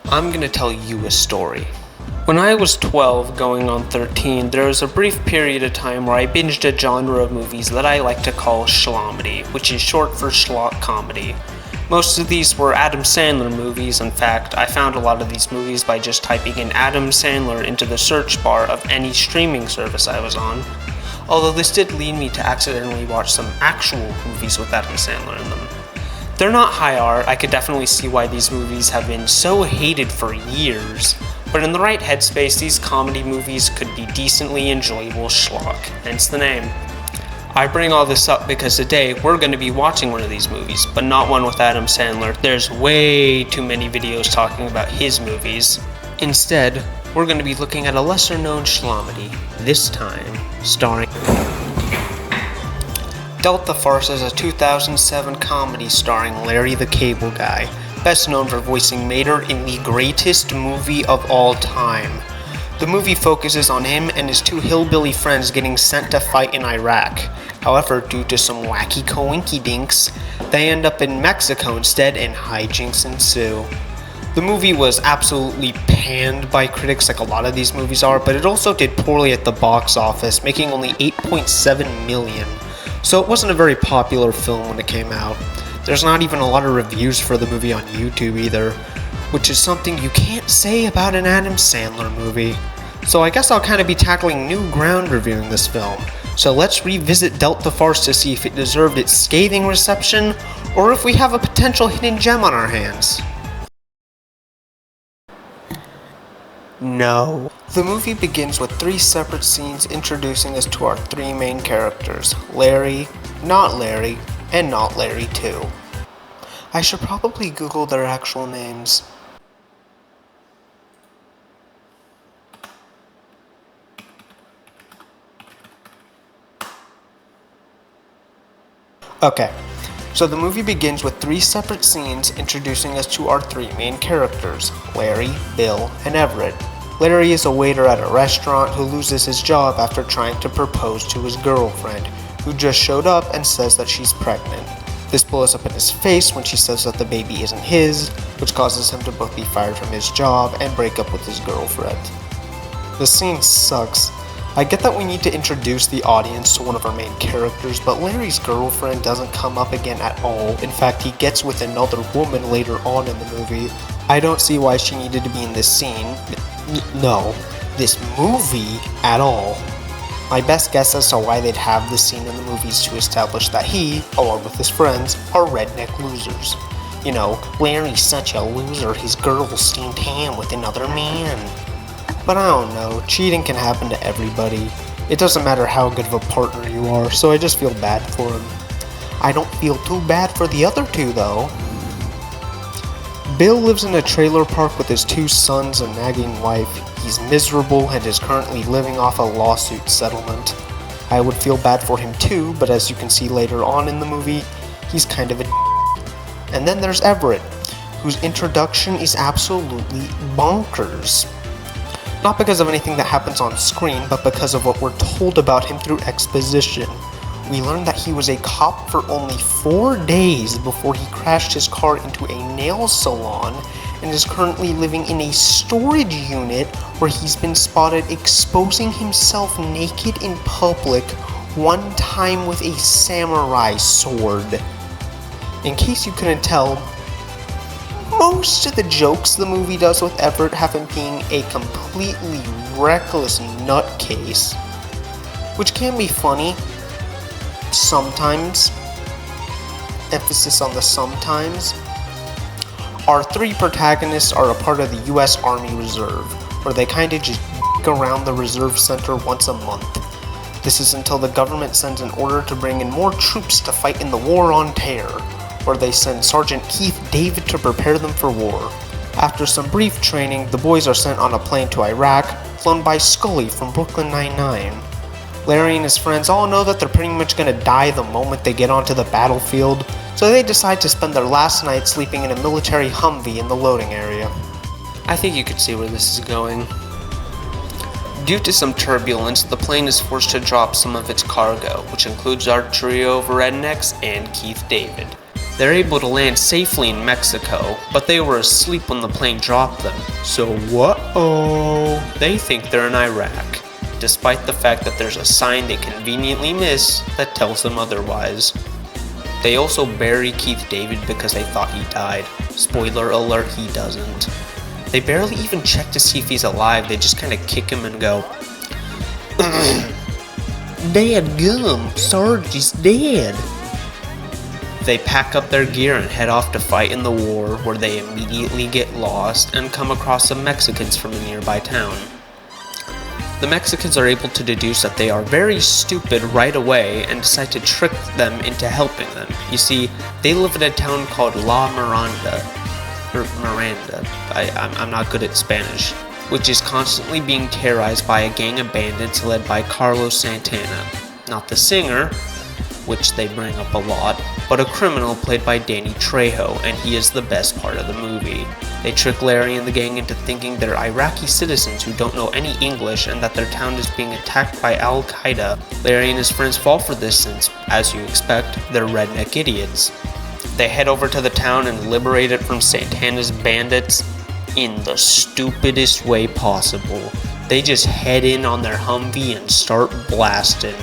I'm gonna tell you a story. When I was 12 going on 13, there was a brief period of time where I binged a genre of movies that I like to call schlommedy, which is short for schlock comedy. Most of these were Adam Sandler movies. In fact, I found a lot of these movies by just typing in Adam Sandler into the search bar of any streaming service I was on. Although this did lead me to accidentally watch some actual movies with Adam Sandler in them. They're not high art. I could definitely see why these movies have been so hated for years, but in the right headspace, these comedy movies could be decently enjoyable schlock, hence the name. I bring all this up because today we're going to be watching one of these movies, but not one with Adam Sandler. There's way too many videos talking about his movies. Instead, we're going to be looking at a lesser known schlommedy, this time starring Farce is a 2007 comedy starring Larry the Cable Guy, best known for voicing Mater in the greatest movie of all time. The movie focuses on him and his two hillbilly friends getting sent to fight in Iraq. However, due to some wacky coinkydinks, they end up in Mexico instead and hijinks ensue. The movie was absolutely panned by critics like a lot of these movies are, but it also did poorly at the box office, making only $8.7 million. So it wasn't a very popular film when it came out. There's not even a lot of reviews for the movie on YouTube either, which is something you can't say about an Adam Sandler movie. So I guess I'll kind of be tackling new ground reviewing this film. So let's revisit Farce to see if it deserved its scathing reception, or if we have a potential hidden gem on our hands. No. The movie begins with three separate scenes introducing us to our three main characters, Larry, not Larry, and not Larry 2. I should probably Google their actual names. Okay, so the movie begins with three separate scenes introducing us to our three main characters, Larry, Bill, and Everett. Larry is a waiter at a restaurant who loses his job after trying to propose to his girlfriend, who just showed up and says that she's pregnant. This blows up in his face when she says that the baby isn't his, which causes him to both be fired from his job and break up with his girlfriend. The scene sucks. I get that we need to introduce the audience to one of our main characters, but Larry's girlfriend doesn't come up again at all. In fact, he gets with another woman later on in the movie. I don't see why she needed to be in this scene. This movie at all. My best guess as to why they'd have this scene in the movies to establish that he, along with his friends, are redneck losers. You know, Larry's such a loser, his girl steamed ham with another man. But I don't know, cheating can happen to everybody. It doesn't matter how good of a partner you are, so I just feel bad for him. I don't feel too bad for the other two though. Bill lives in a trailer park with his two sons and nagging wife. He's miserable and is currently living off a lawsuit settlement. I would feel bad for him too, but as you can see later on in the movie, he's kind of a And then there's Everett, whose introduction is absolutely bonkers. Not because of anything that happens on screen, but because of what we're told about him through exposition. We learn that he was a cop for only 4 days before he crashed his car into a nail salon and is currently living in a storage unit where he's been spotted exposing himself naked in public, one time with a samurai sword. In case you couldn't tell, most of the jokes the movie does with Everett have him being a completely reckless nutcase, which can be funny sometimes. Emphasis on the sometimes. Our three protagonists are a part of the US Army Reserve, where they kinda just around the reserve center once a month. This is until the government sends an order to bring in more troops to fight in the War on Terror, where they send Sergeant Keith David to prepare them for war. After some brief training, the boys are sent on a plane to Iraq, flown by Scully from Brooklyn Nine-Nine. Larry and his friends all know that they're pretty much gonna die the moment they get onto the battlefield, so they decide to spend their last night sleeping in a military Humvee in the loading area. I think you could see where this is going. Due to some turbulence, the plane is forced to drop some of its cargo, which includes our trio of rednecks and Keith David. They're able to land safely in Mexico, but they were asleep when the plane dropped them. So they think they're in Iraq, despite the fact that there's a sign they conveniently miss that tells them otherwise. They also bury Keith David because they thought he died. Spoiler alert, he doesn't. They barely even check to see if he's alive, they just kinda kick him and go, "Dadgum, Sarge is dead." They pack up their gear and head off to fight in the war, where they immediately get lost and come across some Mexicans from a nearby town. The Mexicans are able to deduce that they are very stupid right away and decide to trick them into helping them. You see, they live in a town called La Miranda, I'm not good at Spanish, which is constantly being terrorized by a gang of bandits led by Carlos Santana. Not the singer, which they bring up a lot, but a criminal played by Danny Trejo, and he is the best part of the movie. They trick Larry and the gang into thinking they're Iraqi citizens who don't know any English and that their town is being attacked by Al-Qaeda. Larry and his friends fall for this since, as you expect, they're redneck idiots. They head over to the town and liberate it from Santana's bandits in the stupidest way possible. They just head in on their Humvee and start blasting,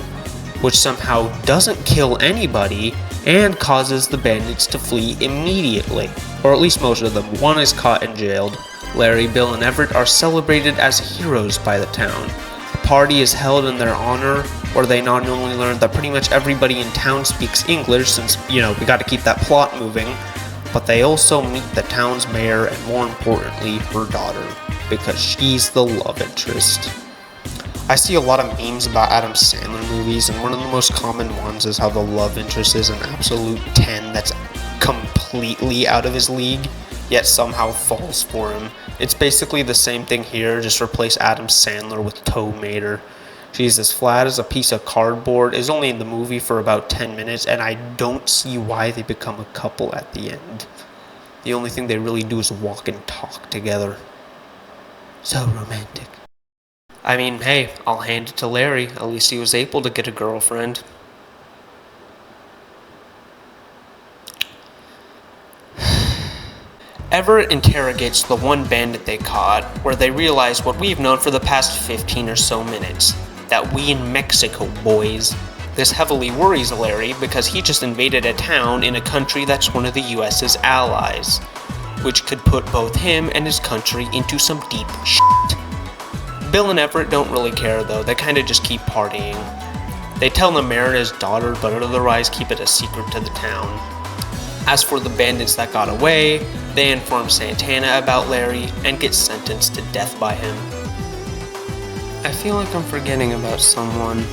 which somehow doesn't kill anybody and causes the bandits to flee immediately, or at least most of them. One is caught and jailed. Larry, Bill, and Everett are celebrated as heroes by the town. A party is held in their honor, where they not only learn that pretty much everybody in town speaks English, since, we gotta keep that plot moving, but they also meet the town's mayor and, more importantly, her daughter, because she's the love interest. I see a lot of memes about Adam Sandler movies, and one of the most common ones is how the love interest is an absolute 10 that's completely out of his league, yet somehow falls for him. It's basically the same thing here, just replace Adam Sandler with Tow Mater. She's as flat as a piece of cardboard, is only in the movie for about 10 minutes, and I don't see why they become a couple at the end. The only thing they really do is walk and talk together. So romantic. I mean, hey, I'll hand it to Larry. At least he was able to get a girlfriend. Everett interrogates the one bandit they caught, where they realize what we've known for the past 15 or so minutes. That we in Mexico, boys. This heavily worries Larry because he just invaded a town in a country that's one of the US's allies, which could put both him and his country into some deep shit. Bill and Everett don't really care though, they kinda just keep partying. They tell the mayor and his daughter, but otherwise keep it a secret to the town. As for the bandits that got away, they inform Santana about Larry and get sentenced to death by him. I feel like I'm forgetting about someone.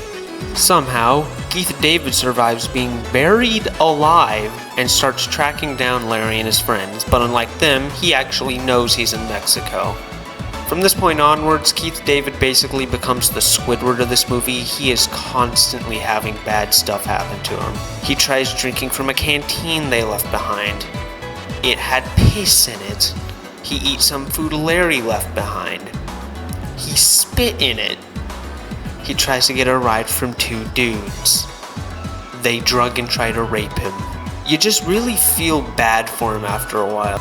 Somehow, Keith David survives being buried alive and starts tracking down Larry and his friends, but unlike them, he actually knows he's in Mexico. From this point onwards, Keith David basically becomes the Squidward of this movie. He is constantly having bad stuff happen to him. He tries drinking from a canteen they left behind. It had piss in it. He eats some food Larry left behind. He spit in it. He tries to get a ride from two dudes. They drug and try to rape him. You just really feel bad for him after a while.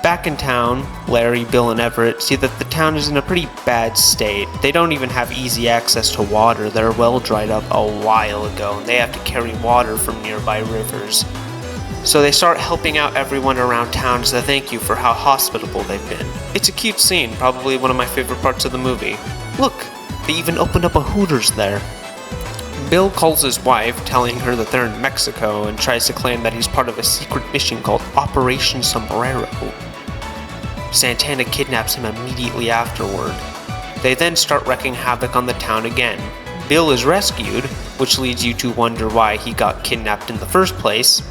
Back in town, Larry, Bill, and Everett see that the town is in a pretty bad state. They don't even have easy access to water. Their well dried up a while ago, and they have to carry water from nearby rivers. So they start helping out everyone around town as a thank you for how hospitable they've been. It's a cute scene, probably one of my favorite parts of the movie. Look, they even opened up a Hooters there. Bill calls his wife, telling her that they're in Mexico, and tries to claim that he's part of a secret mission called Operation Sombrero. Santana kidnaps him immediately afterward. They then start wreaking havoc on the town again. Bill is rescued, which leads you to wonder why he got kidnapped in the first place,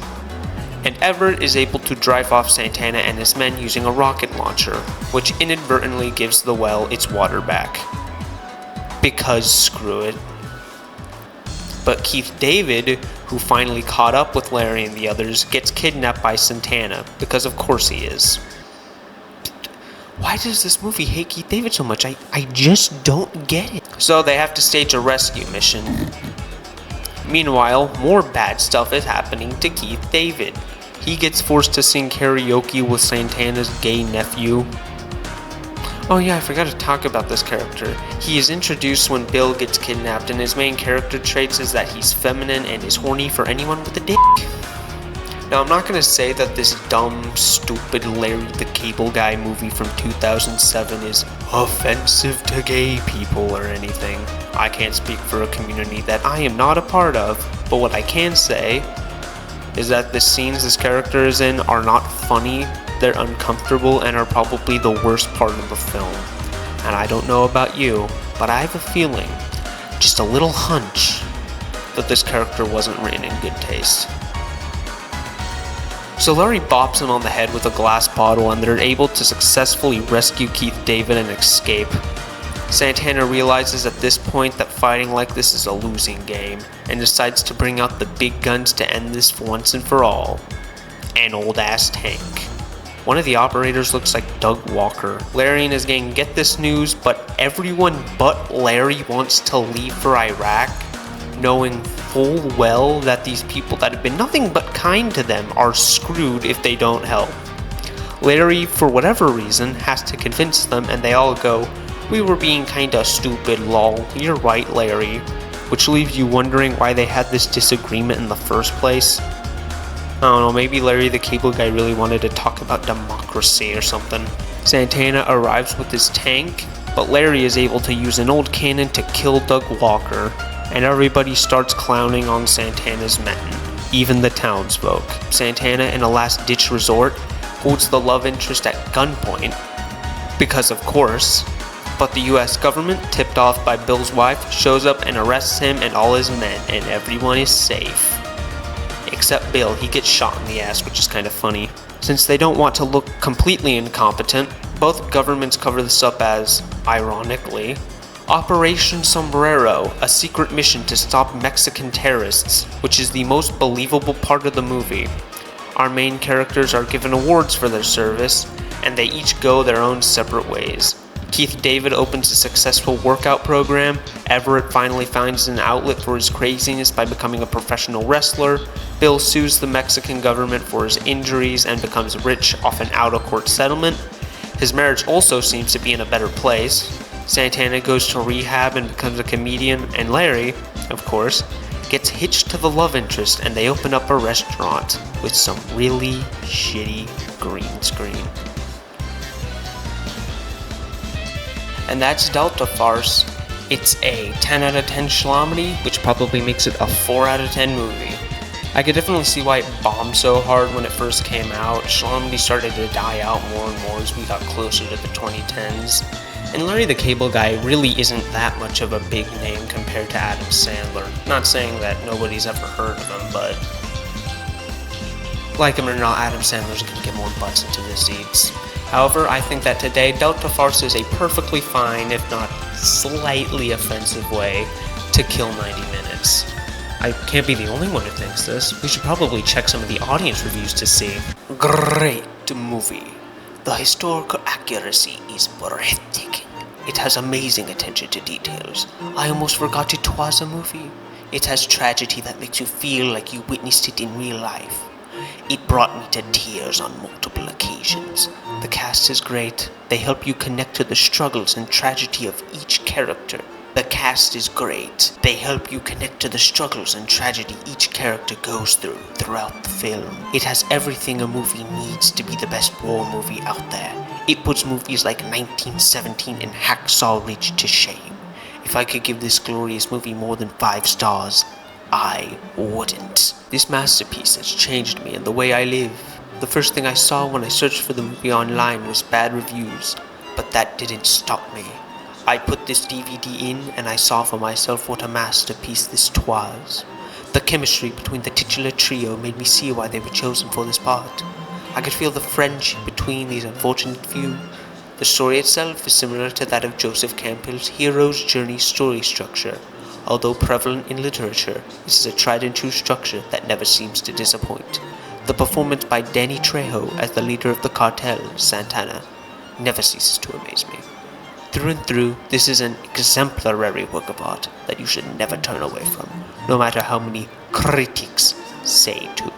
and Everett is able to drive off Santana and his men using a rocket launcher, which inadvertently gives the well its water back. Because screw it. But Keith David, who finally caught up with Larry and the others, gets kidnapped by Santana, because of course he is. Why does this movie hate Keith David so much? I just don't get it. So they have to stage a rescue mission. Meanwhile, more bad stuff is happening to Keith David. He gets forced to sing karaoke with Santana's gay nephew. Oh yeah, I forgot to talk about this character. He is introduced when Bill gets kidnapped, and his main character traits is that he's feminine and is horny for anyone with a dick. Now, I'm not going to say that this dumb, stupid Larry the Cable Guy movie from 2007 is offensive to gay people or anything. I can't speak for a community that I am not a part of, but what I can say is that the scenes this character is in are not funny, they're uncomfortable, and are probably the worst part of the film. And I don't know about you, but I have a feeling, just a little hunch, that this character wasn't written in good taste. So Larry bops him on the head with a glass bottle, and they're able to successfully rescue Keith David and escape. Santana realizes at this point that fighting like this is a losing game, and decides to bring out the big guns to end this once and for all. An old ass tank. One of the operators looks like Doug Walker. Larry and his gang get this news, but everyone but Larry wants to leave for Iraq, knowing full well that these people that have been nothing but kind to them are screwed if they don't help. Larry, for whatever reason, has to convince them, and they all go, "We were being kinda stupid, lol. You're right, Larry." Which leaves you wondering why they had this disagreement in the first place. I don't know, maybe Larry the Cable Guy really wanted to talk about democracy or something. Santana arrives with his tank, but Larry is able to use an old cannon to kill Doug Walker, and everybody starts clowning on Santana's men, even the townsfolk. Santana, in a last-ditch resort, holds the love interest at gunpoint, because of course, but the US government, tipped off by Bill's wife, shows up and arrests him and all his men, and everyone is safe. Except Bill, he gets shot in the ass, which is kind of funny. Since they don't want to look completely incompetent, both governments cover this up as, ironically, Operation Sombrero, a secret mission to stop Mexican terrorists, which is the most believable part of the movie. Our main characters are given awards for their service, and they each go their own separate ways. Keith David opens a successful workout program, Everett finally finds an outlet for his craziness by becoming a professional wrestler, Bill sues the Mexican government for his injuries and becomes rich off an out-of-court settlement. His marriage also seems to be in a better place. Santana goes to rehab and becomes a comedian, and Larry, of course, gets hitched to the love interest, and they open up a restaurant with some really shitty green screen. And that's Delta Farce. It's a 10 out of 10 schlommedy, which probably makes it a 4 out of 10 movie. I could definitely see why it bombed so hard when it first came out. Schlommedy started to die out more and more as we got closer to the 2010s. And Larry the Cable Guy really isn't that much of a big name compared to Adam Sandler. Not saying that nobody's ever heard of him, but like him or not, Adam Sandler's gonna get more butts into the seats. However, I think that today, Delta Farce is a perfectly fine, if not slightly offensive way to kill 90 minutes. I can't be the only one who thinks this. We should probably check some of the audience reviews to see. Great movie. The historical accuracy is breathtaking. It has amazing attention to details. I almost forgot it was a movie. It has tragedy that makes you feel like you witnessed it in real life. It brought me to tears on multiple occasions. The cast is great. They help you connect to the struggles and tragedy of each character. The cast is great. They help you connect to the struggles and tragedy each character goes through throughout the film. It has everything a movie needs to be the best war movie out there. It puts movies like 1917 and Hacksaw Ridge to shame. If I could give this glorious movie more than 5 stars, I wouldn't. This masterpiece has changed me and the way I live. The first thing I saw when I searched for the movie online was bad reviews, but that didn't stop me. I put this DVD in and I saw for myself what a masterpiece this was. The chemistry between the titular trio made me see why they were chosen for this part. I could feel the friendship between these unfortunate few. The story itself is similar to that of Joseph Campbell's hero's journey story structure. Although prevalent in literature, this is a tried and true structure that never seems to disappoint. The performance by Danny Trejo as the leader of the cartel, Santana, never ceases to amaze me. Through and through, this is an exemplary work of art that you should never turn away from, no matter how many critics say to.